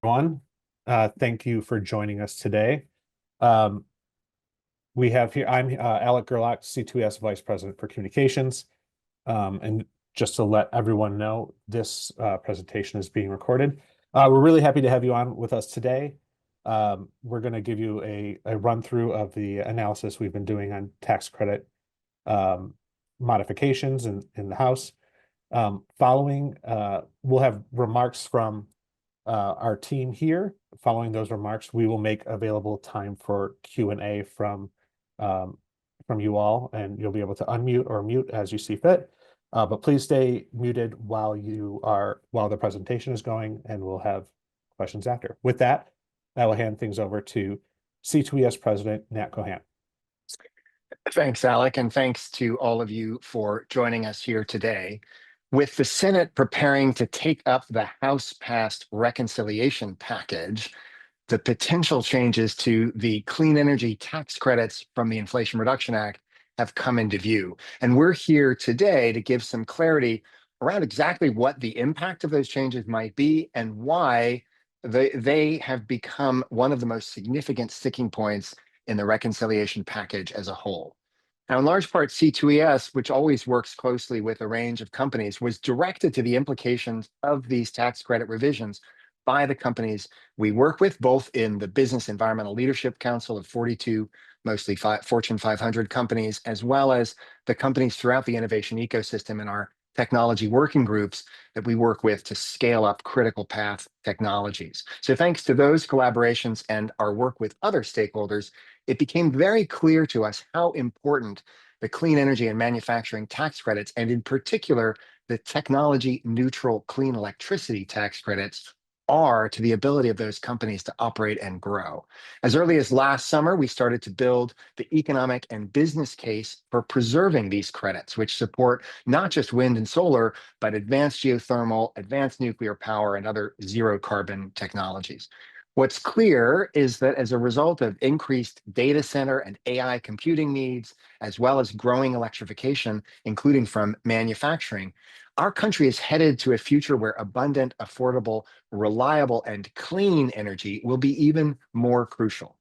Everyone. Thank you for joining us today. Um, we have here, I'm Alec Gerlach, C2S Vice President for Communications. And just to let everyone know, this presentation is being recorded. We're really happy to have you on with us today. We're going to give you a run through of the analysis we've been doing on tax credit modifications in the House. Following, we'll have remarks from our team here. Following those remarks, we will make available time for Q&A from you all, and you'll be able to unmute or mute as you see fit. But please stay muted while the presentation is going, and we'll have questions after. With that, I will hand things over to C2ES President Nat Cohane. Thanks, Alec, and thanks to all of you for joining us here today. With the Senate preparing to take up the House-passed reconciliation package, the potential changes to the clean energy tax credits from the Inflation Reduction Act have come into view. And we're here today to give some clarity around exactly what the impact of those changes might be and why they have become one of the most significant sticking points in the reconciliation package as a whole. Now, in large part, C2ES, which always works closely with a range of companies, was directed to the implications of these tax credit revisions by the companies we work with, both in the Business Environmental Leadership Council of 42, mostly Fortune 500 companies, as well as the companies throughout the innovation ecosystem in our technology working groups that we work with to scale up critical path technologies. So thanks to those collaborations and our work with other stakeholders, it became very clear to us how important the clean energy and manufacturing tax credits, and in particular, the technology neutral clean electricity tax credits, are to the ability of those companies to operate and grow. As early as last summer, we started to build the economic and business case for preserving these credits, which support not just wind and solar, but advanced geothermal, advanced nuclear power, and other zero carbon technologies. What's clear is that as a result of increased data center and AI computing needs, as well as growing electrification, including from manufacturing, our country is headed to a future where abundant, affordable, reliable, and clean energy will be even more crucial.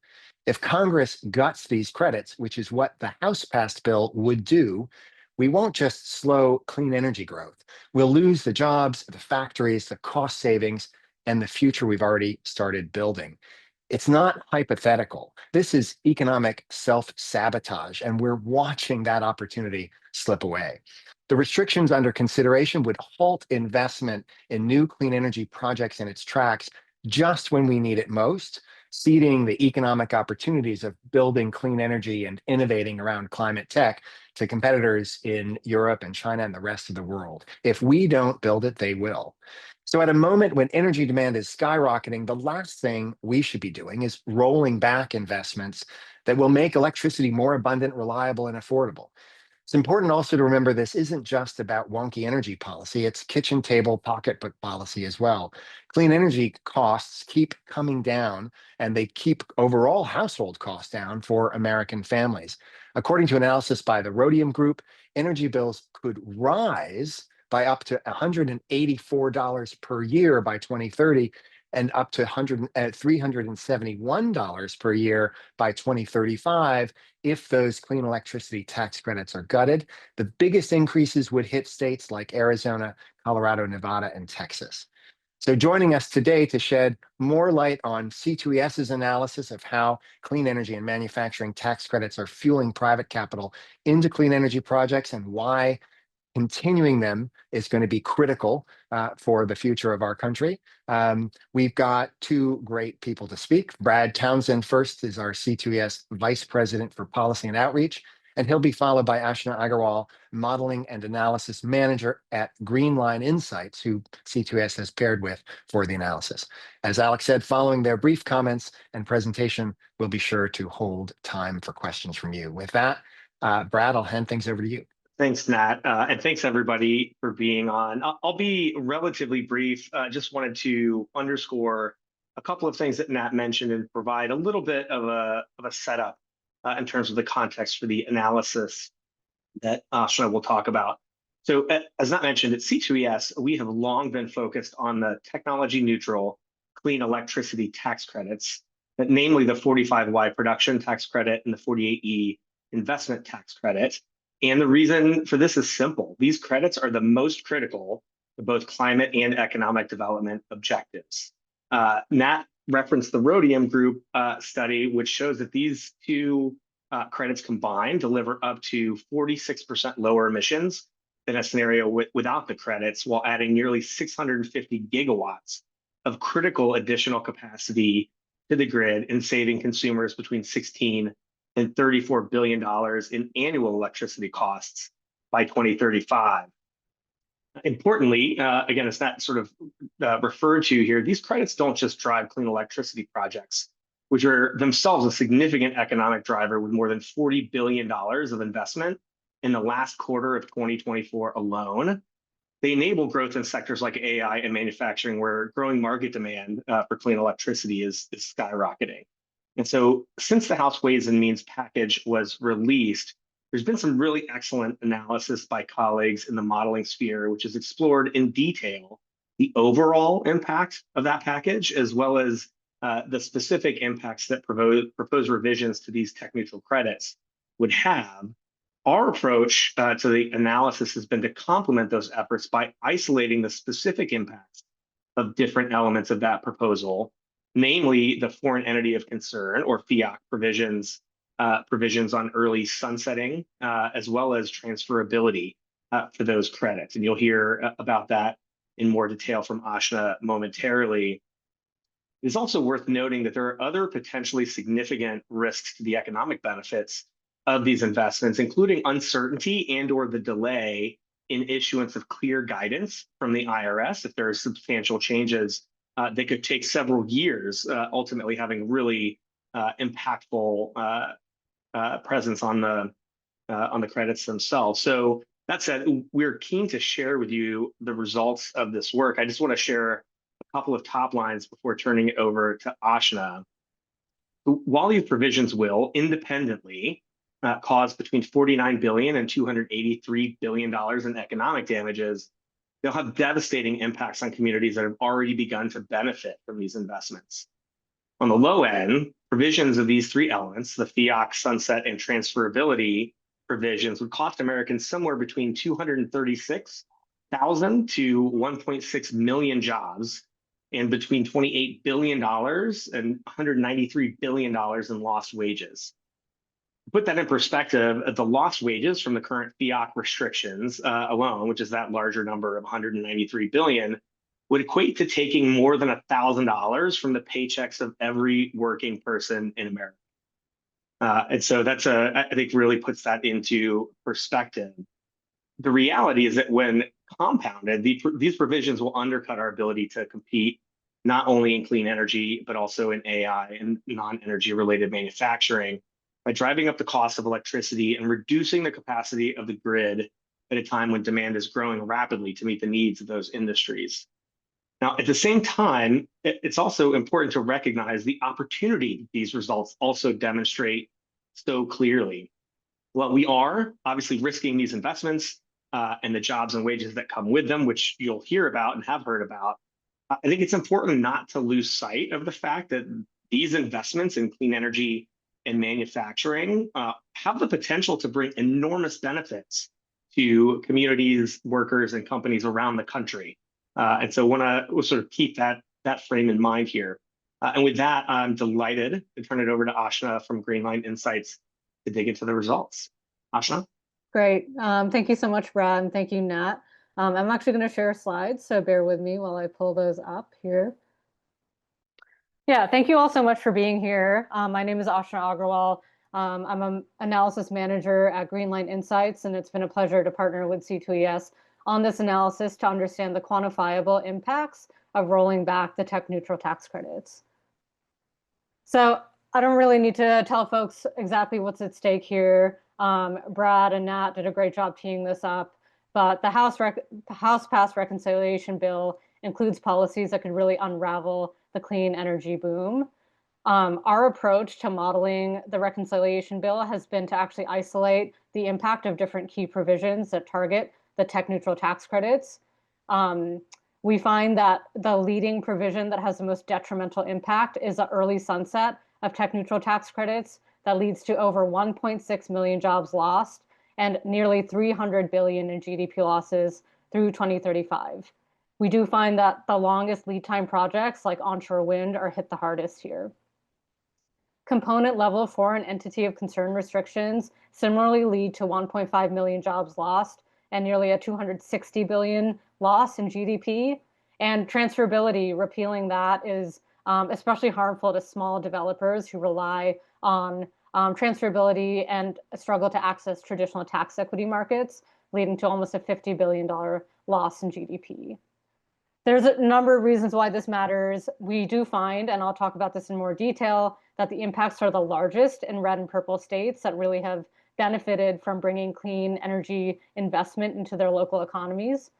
If Congress guts these credits, which is what the House-passed bill would do, we won't just slow clean energy growth. We'll lose the jobs, the factories, the cost savings, and the future we've already started building. It's not hypothetical. This is economic self-sabotage, and we're watching that opportunity slip away. The restrictions under consideration would halt investment in new clean energy projects in its tracks just when we need it most, ceding the economic opportunities of building clean energy and innovating around climate tech to competitors in Europe and China and the rest of the world. If we don't build it, they will. So at a moment when energy demand is skyrocketing, the last thing we should be doing is rolling back investments that will make electricity more abundant, reliable, and affordable. It's important also to remember this isn't just about wonky energy policy, it's kitchen table pocketbook policy as well. Clean energy costs keep coming down, and they keep overall household costs down for American families. According to analysis by the Rhodium Group, energy bills could rise by up to $184 per year by 2030 and up to $371 per year by 2035 if those clean electricity tax credits are gutted. The biggest increases would hit states like Arizona, Colorado, Nevada, and Texas. So joining us today to shed more light on C2ES's analysis of how clean energy and manufacturing tax credits are fueling private capital into clean energy projects and why continuing them is going to be critical for the future of our country. We've got two great people to speak. Brad Townsend first is our C2ES Vice President for Policy and Outreach, and he'll be followed by Ashna Agarwal, Modeling and Analysis Manager at Greenline Insights, who C2ES has paired with for the analysis. As Alex said, following their brief comments and presentation, we'll be sure to hold time for questions from you. With that, Brad, I'll hand things over to you. Thanks, Nat, and thanks everybody for being on. I'll be relatively brief. Just wanted to underscore a couple of things that Nat mentioned and provide a little bit of a setup in terms of the context for the analysis that Ashna will talk about. So as Nat mentioned, at C2ES, we have long been focused on the technology neutral clean electricity tax credits, namely the 45Y production tax credit and the 48E investment tax credit. And the reason for this is simple. These credits are the most critical to both climate and economic development objectives. Nat referenced the Rhodium Group study, which shows that these two credits combined deliver up to 46% lower emissions than a scenario without the credits, while adding nearly 650 gigawatts of critical additional capacity to the grid and saving consumers between 16 and $34 billion in annual electricity costs by 2035. Importantly, again, it's not sort of referred to here, these credits don't just drive clean electricity projects, which are themselves a significant economic driver with more than $40 billion of investment in the last quarter of 2024 alone. They enable growth in sectors like AI and manufacturing, where growing market demand for clean electricity is skyrocketing. And so since the House Ways and Means package was released, there's been some really excellent analysis by colleagues in the modeling sphere, which has explored in detail the overall impact of that package, as well as the specific impacts that proposed revisions to these tech neutral credits would have. Our approach to the analysis has been to complement those efforts by isolating the specific impacts of different elements of that proposal, namely the foreign entity of concern, or FEOC provisions, provisions on early sunsetting, as well as transferability for those credits. And you'll hear about that in more detail from Ashna momentarily. It's also worth noting that there are other potentially significant risks to the economic benefits of these investments, including uncertainty and or the delay in issuance of clear guidance from the IRS. If there are substantial changes, they could take several years, ultimately having really impactful presence on the credits themselves. So that said, we're keen to share with you the results of this work. I just want to share a couple of top lines before turning it over to Ashna. While these provisions will independently cause between $49 billion and $283 billion in economic damages, they'll have devastating impacts on communities that have already begun to benefit from these investments. On the low end, provisions of these three elements, the FEOC, sunset, and transferability provisions, would cost Americans somewhere between 236,000 to 1.6 million jobs, and between $28 billion and $193 billion in lost wages. To put that in perspective, the lost wages from the current FEOC restrictions alone, which is that larger number of 193 billion, would equate to taking more than $1,000 from the paychecks of every working person in America. And so that's I think really puts that into perspective. The reality is that when compounded, these provisions will undercut our ability to compete not only in clean energy, but also in AI and non-energy related manufacturing, by driving up the cost of electricity and reducing the capacity of the grid at a time when demand is growing rapidly to meet the needs of those industries. Now, at the same time, it's also important to recognize the opportunity these results also demonstrate so clearly. Well, we are obviously risking these investments and the jobs and wages that come with them, which you'll hear about and have heard about. I think it's important not to lose sight of the fact that these investments in clean energy and manufacturing have the potential to bring enormous benefits to communities, workers, and companies around the country. And so want to sort of keep that frame in mind here. And with that, I'm delighted to turn it over to Ashna from Greenline Insights to dig into the results. Ashna? Great. Thank you so much, Brad, and thank you, Nat. I'm actually going to share slides, so bear with me while I pull those up here. Yeah, thank you all so much for being here. My name is Ashna Agrawal. I'm an analysis manager at Greenline Insights, and it's been a pleasure to partner with C2ES on this analysis to understand the quantifiable impacts of rolling back the tech neutral tax credits. So I don't really need to tell folks exactly what's at stake here. Brad and Nat did a great job teeing this up, but the House passed reconciliation bill includes policies that could really unravel the clean energy boom. Our approach to modeling the reconciliation bill has been to actually isolate the impact of different key provisions that target the tech neutral tax credits. we find that the leading provision that has the most detrimental impact is the early sunset of tech neutral tax credits that leads to over 1.6 million jobs lost and nearly 300 billion in GDP losses through 2035. We do find that the longest lead time projects like onshore wind are hit the hardest here. Component level foreign entity of concern restrictions similarly lead to 1.5 million jobs lost and nearly a 260 billion loss in GDP. And transferability, repealing that, is especially harmful to small developers who rely on transferability and struggle to access traditional tax equity markets, leading to almost a $50 billion loss in GDP. There's a number of reasons why this matters. We do find, and I'll talk about this in more detail, that the impacts are the largest in red and purple states that really have benefited from bringing clean energy investment into their local economies.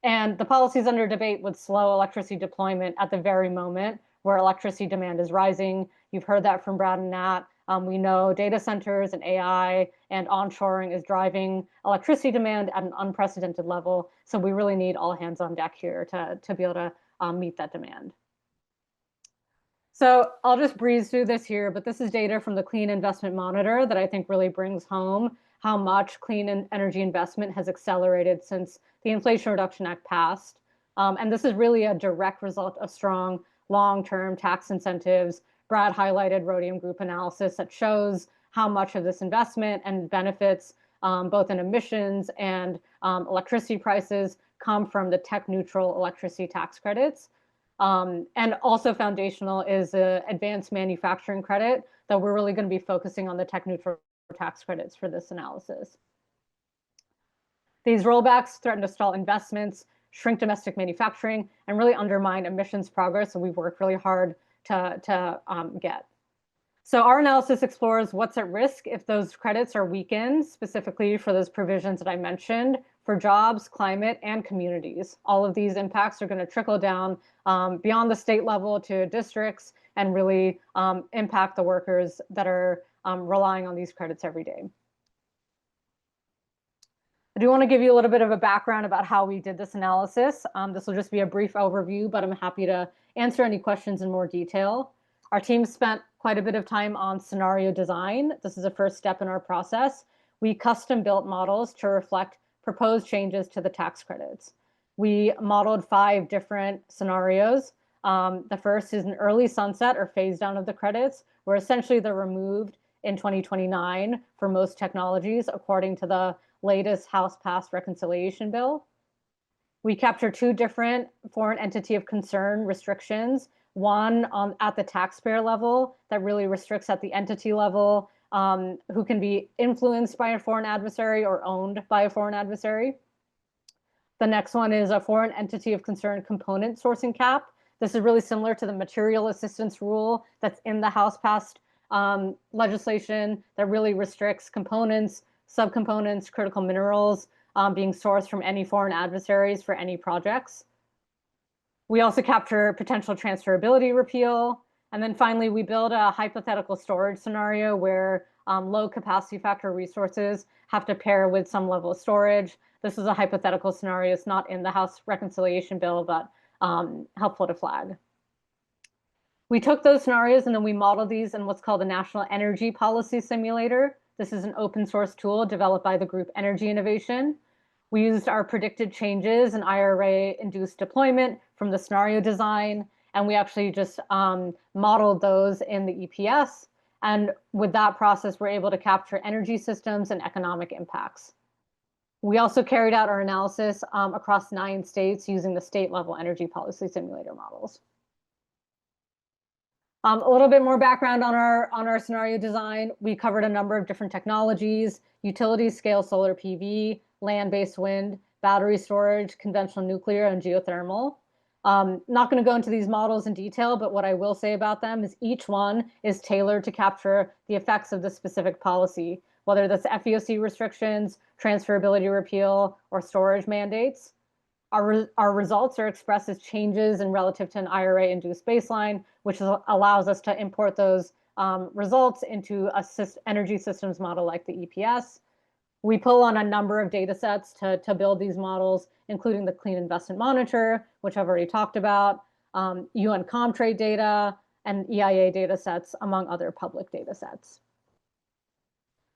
And the policies under debate would slow electricity deployment at the very moment where electricity demand is rising. You've heard that from Brad and Nat. We know data centers and AI and onshoring is driving electricity demand at an unprecedented level. So we really need all hands on deck here to be able to meet that demand. So I'll just breeze through this here, but this is data from the Clean Investment Monitor that I think really brings home how much clean energy investment has accelerated since the Inflation Reduction Act passed. And this is really a direct result of strong long-term tax incentives. Brad highlighted Rhodium Group analysis that shows how much of this investment and benefits, both in emissions and electricity prices, come from the tech neutral electricity tax credits. And also foundational is the advanced manufacturing credit that we're really going to be focusing on the tech neutral tax credits for this analysis. These rollbacks threaten to stall investments, shrink domestic manufacturing, and really undermine emissions progress. So we've worked really hard to get. So our analysis explores what's at risk if those credits are weakened, specifically for those provisions that I mentioned, for jobs, climate, and communities. All of these impacts are going to trickle down beyond the state level to districts and really impact the workers that are relying on these credits every day. I do want to give you a little bit of a background about how we did this analysis. This will just be a brief overview, but I'm happy to answer any questions in more detail. Our team spent quite a bit of time on scenario design. This is a first step in our process. We custom built models to reflect proposed changes to the tax credits. We modeled 5 different scenarios. The first is an early sunset or phase down of the credits, where essentially they're removed in 2029 for most technologies, according to the latest House passed reconciliation bill. We capture 2 different foreign entity of concern restrictions, one at the taxpayer level that really restricts at the entity level who can be influenced by a foreign adversary or owned by a foreign adversary. The next one is a foreign entity of concern component sourcing cap. This is really similar to the material assistance rule that's in the House passed legislation that really restricts components, subcomponents, critical minerals being sourced from any foreign adversaries for any projects. We also capture potential transferability repeal. And then finally, we build a hypothetical storage scenario where low capacity factor resources have to pair with some level of storage. This is a hypothetical scenario. It's not in the House reconciliation bill, but helpful to flag. We took those scenarios and then we modeled these in what's called the National Energy Policy Simulator. This is an open source tool developed by the group Energy Innovation. We used our predicted changes in IRA-induced deployment from the scenario design, and we actually just modeled those in the EPS. And with that process, we're able to capture energy systems and economic impacts. We also carried out our analysis across 9 states using the state-level energy policy simulator models. A little bit more background on our scenario design. We covered a number of different technologies: utility scale solar PV, land-based wind, battery storage, conventional nuclear, and geothermal. Not going to go into these models in detail, but what I will say about them is each one is tailored to capture the effects of the specific policy, whether that's FEOC restrictions, transferability repeal, or storage mandates. Our results are expressed as changes in relative to an IRA-induced baseline, which allows us to import those results into a energy systems model like the EPS. We pull on a number of data sets to build these models, including the Clean Investment Monitor, which I've already talked about, UN Comtrade data, and EIA data sets, among other public data sets.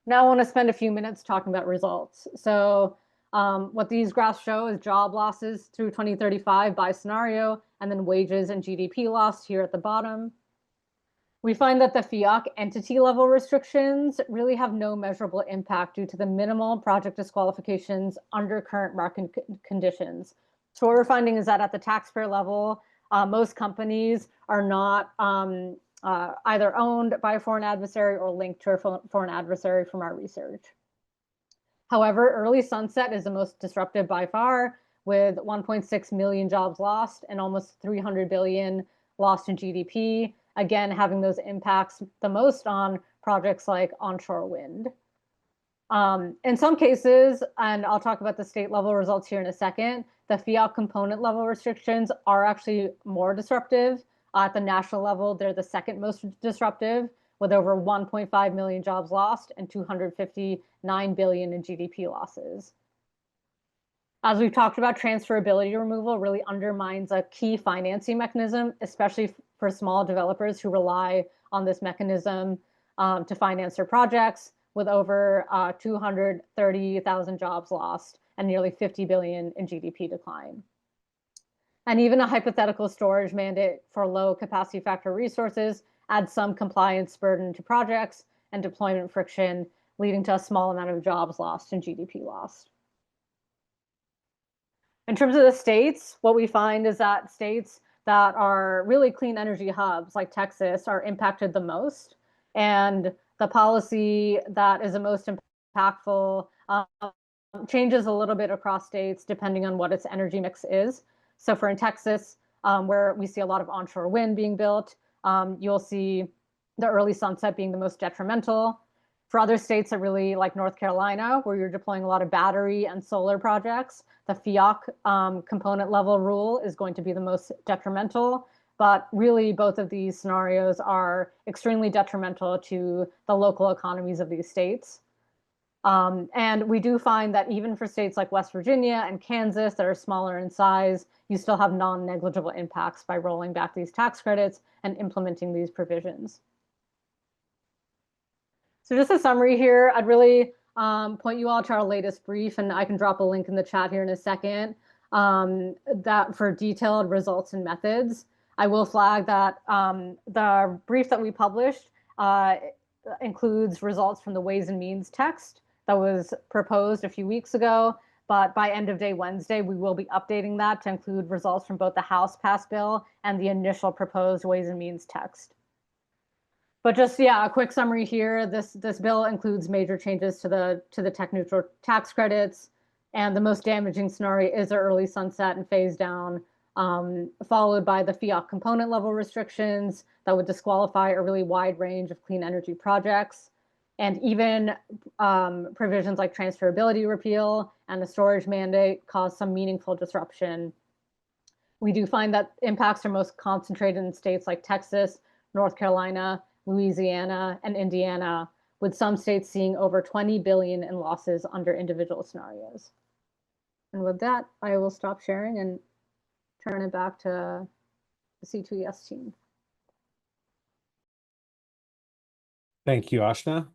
Now I want to spend a few minutes talking about results. So what these graphs show is job losses through 2035 by scenario, and then wages and GDP loss here at the bottom. We find that the FIOC entity level restrictions really have no measurable impact due to the minimal project disqualifications under current market conditions. So what we're finding is that at the taxpayer level, most companies are not either owned by a foreign adversary or linked to a foreign adversary from our research. However, early sunset is the most disruptive by far, with 1.6 million jobs lost and almost 300 billion lost in GDP, again, having those impacts the most on projects like onshore wind. In some cases, and I'll talk about the state level results here in a second, the FIOC component level restrictions are actually more disruptive. At the national level, they're the second most disruptive, with over 1.5 million jobs lost and 259 billion in GDP losses. As we've talked about, transferability removal really undermines a key financing mechanism, especially for small developers who rely on this mechanism to finance their projects, with over 230,000 jobs lost and nearly 50 billion in GDP decline. And even a hypothetical storage mandate for low capacity factor resources adds some compliance burden to projects and deployment friction, leading to a small amount of jobs lost and GDP lost. In terms of the states, what we find is that states that are really clean energy hubs, like Texas, are impacted the most. And the policy that is the most impactful changes a little bit across states depending on what its energy mix is. So for in Texas, where we see a lot of onshore wind being built, you'll see the early sunset being the most detrimental. For other states that really, like North Carolina, where you're deploying a lot of battery and solar projects, the FIOC component level rule is going to be the most detrimental. But really, both of these scenarios are extremely detrimental to the local economies of these states. And we do find that even for states like West Virginia and Kansas that are smaller in size, you still have non-negligible impacts by rolling back these tax credits and implementing these provisions. So just a summary here, I'd really point you all to our latest brief, and I can drop a link in the chat here in a second, that for detailed results and methods. I will flag that the brief that we published includes results from the Ways and Means text that was proposed a few weeks ago, but by end of day Wednesday, we will be updating that to include results from both the House passed bill and the initial proposed Ways and Means text. But just, yeah, a quick summary here. This bill includes major changes to the tech neutral tax credits, and the most damaging scenario is the early sunset and phase down, followed by the FIOC component level restrictions that would disqualify a really wide range of clean energy projects, and even provisions like transferability repeal and the storage mandate cause some meaningful disruption. We do find that impacts are most concentrated in states like Texas, North Carolina, Louisiana, and Indiana, with some states seeing over 20 billion in losses under individual scenarios. And with that, I will stop sharing and turn it back to the C2ES team. Thank you, Ashna.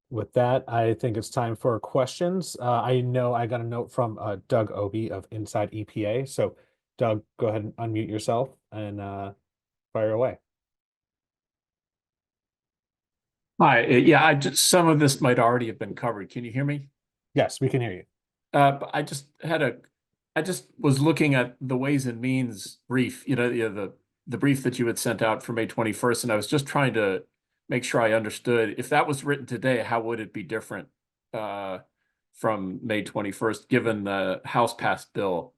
With that, I think it's time for questions. I know I got a note from Doug Obie of Inside EPA. So Doug, go ahead and unmute yourself and fire away. Hi, yeah, some of this might already have been covered. Can you hear me? Yes, we can hear you. But I just was looking at the Ways and Means brief, the brief that you had sent out for May 21st, and I was just trying to make sure I understood. If that was written today, how would it be different from May 21st, given the House passed bill?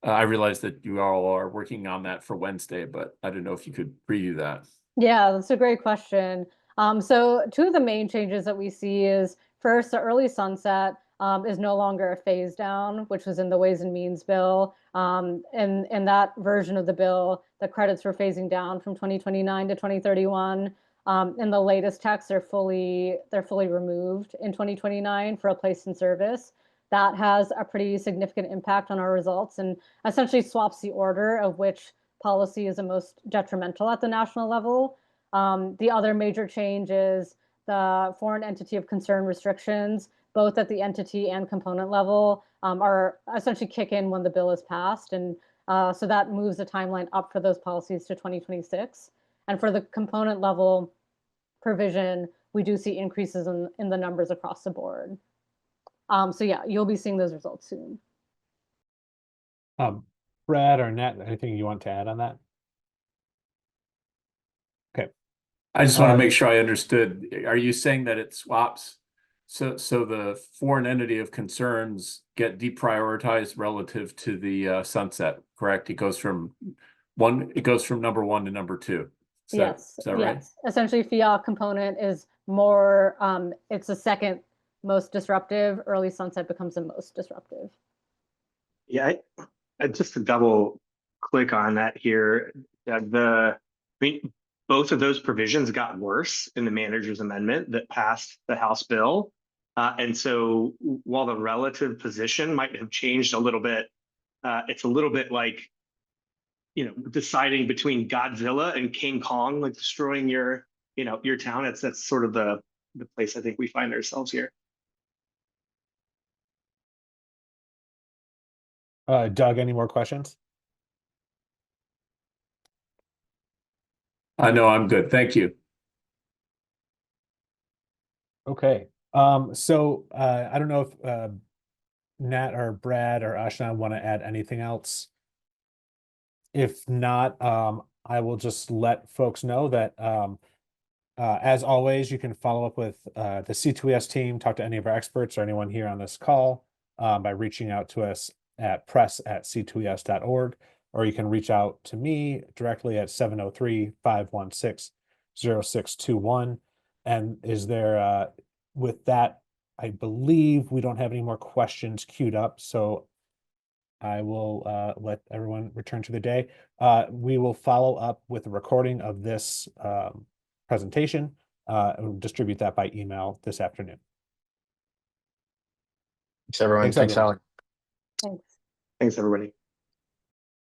I realize that you all are working on that for Wednesday, but I don't know if you could preview that. Yeah, that's a great question. So two of the main changes that we see is, first, the early sunset is no longer a phase down, which was in the Ways and Means bill. In that version of the bill, the credits were phasing down from 2029 to 2031. In the latest text, they're fully removed in 2029 for a place in service. That has a pretty significant impact on our results and essentially swaps the order of which policy is the most detrimental at the national level. The other major change is the foreign entity of concern restrictions, both at the entity and component level, are essentially kick in when the bill is passed. And so that moves the timeline up for those policies to 2026. And for the component level provision, we do see increases in the numbers across the board. So yeah, you'll be seeing those results soon. Brad or Nat, anything you want to add on that? Okay. I just want to make sure I understood. Are you saying that it swaps? So the foreign entity of concerns get deprioritized relative to the sunset, correct? It goes from number 1 to number 2. Yes, Is that right? yes. Essentially, fiat component is more, it's the second most disruptive. Early sunset becomes the most disruptive. Yeah, I just to double click on that here. I mean, both of those provisions got worse in the manager's amendment that passed the House bill. And so while the relative position might have changed a little bit, it's a little bit like, deciding between Godzilla and King Kong, like destroying your town. That's sort of the place I think we find ourselves here. Doug, any more questions? No, I'm good. Thank you. Okay. So I don't know if Nat or Brad or Ashna want to add anything else. If not, I will just let folks know that as always, you can follow up with the C2ES team, talk to any of our experts or anyone here on this call by reaching out to us at press@c2es.org, or you can reach out to me directly at 703-516-0621. And with that, I believe we don't have any more questions queued up, so I will let everyone return to the day. We will follow up with a recording of this presentation and distribute that by email this afternoon. Thanks, everyone. Thanks, everyone. Alec. Thanks. Thanks, everybody.